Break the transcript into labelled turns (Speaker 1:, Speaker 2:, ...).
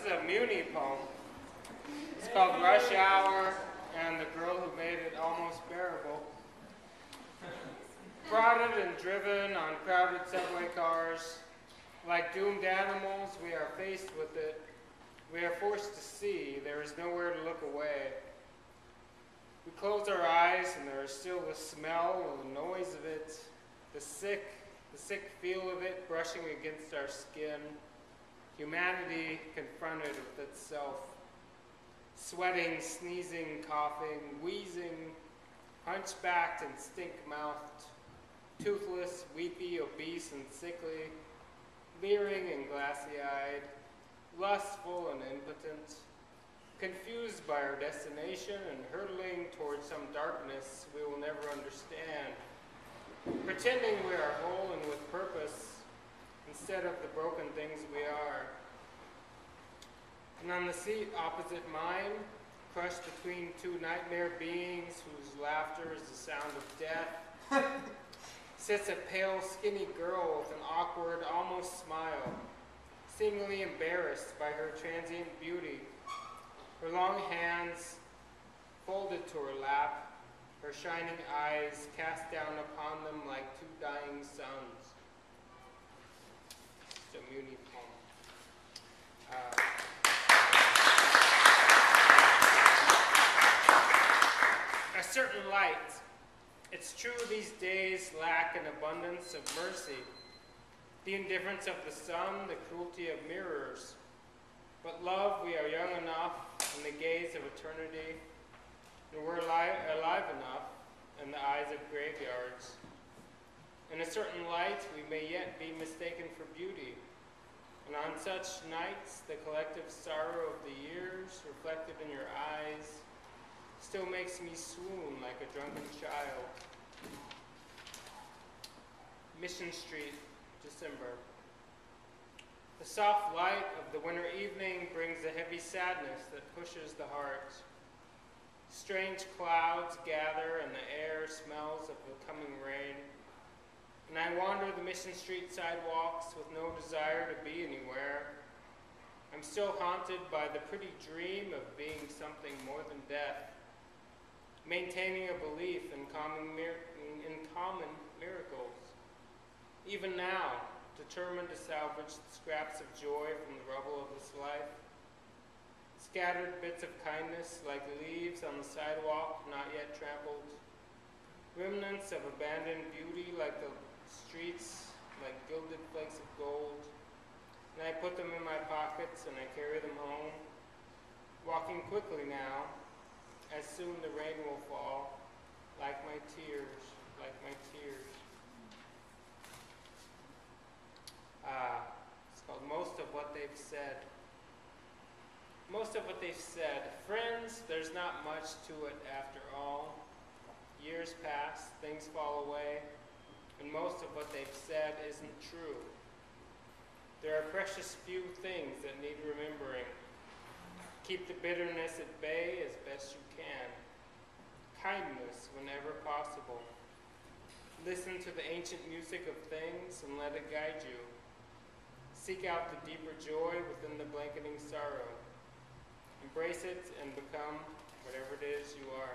Speaker 1: is a Muni poem. It's called Rush Hour and the Girl Who Made It Almost Bearable. Prodded and driven on crowded subway cars, like doomed animals, we are faced with it. We are forced to see. There is nowhere to look away. We close our eyes and there is still the smell and the noise of it, the sick feel of it brushing against our skin. Humanity confronted with itself. Sweating, sneezing, coughing, wheezing, hunchbacked and stink-mouthed, toothless, weepy, obese, and sickly, leering and glassy-eyed, lustful and impotent, confused by our destination and hurtling towards some darkness we will never understand, pretending we are whole and with purpose instead of the broken things we are. And on the seat opposite mine, crushed between two nightmare beings whose laughter is the sound of death, sits a pale, skinny girl with an awkward, almost smile, seemingly embarrassed by her transient beauty, her long hands folded to her lap, her shining eyes cast down upon them like two dying suns. It's a Muni poem. A certain light. It's true these days lack an abundance of mercy, the indifference of the sun, the cruelty of mirrors. But love, we are young enough in the gaze of eternity, and we're alive enough in the eyes of graveyards. In a certain light, we may yet be mistaken for beauty, and on such nights, the collective sorrow of the years reflected in your eyes still makes me swoon like a drunken child. Mission Street, December. The soft light of the winter evening brings a heavy sadness that pushes the heart. Strange clouds gather and the air smells of the coming rain. And I wander the Mission Street sidewalks with no desire to be anywhere. I'm still haunted by the pretty dream of being something more than death, maintaining a belief in common miracles. Even now, determined to salvage the scraps of joy from the rubble of this life, scattered bits of kindness like leaves on the sidewalk not yet trampled, remnants of abandoned beauty like the streets, like gilded flakes of gold, and I put them in my pockets and I carry them home, walking quickly now, as soon the rain will fall, like my tears, like my tears. It's called Most of What They've Said. Most of what they've said. Friends, there's not much to it after all. Years pass, things fall away, and most of what they've said isn't true. There are precious few things that need remembering. Keep the bitterness at bay as best you can. Kindness whenever possible. Listen to the ancient music of things and let it guide you. Seek out the deeper joy within the blanketing sorrow. Embrace it and become whatever it is you are.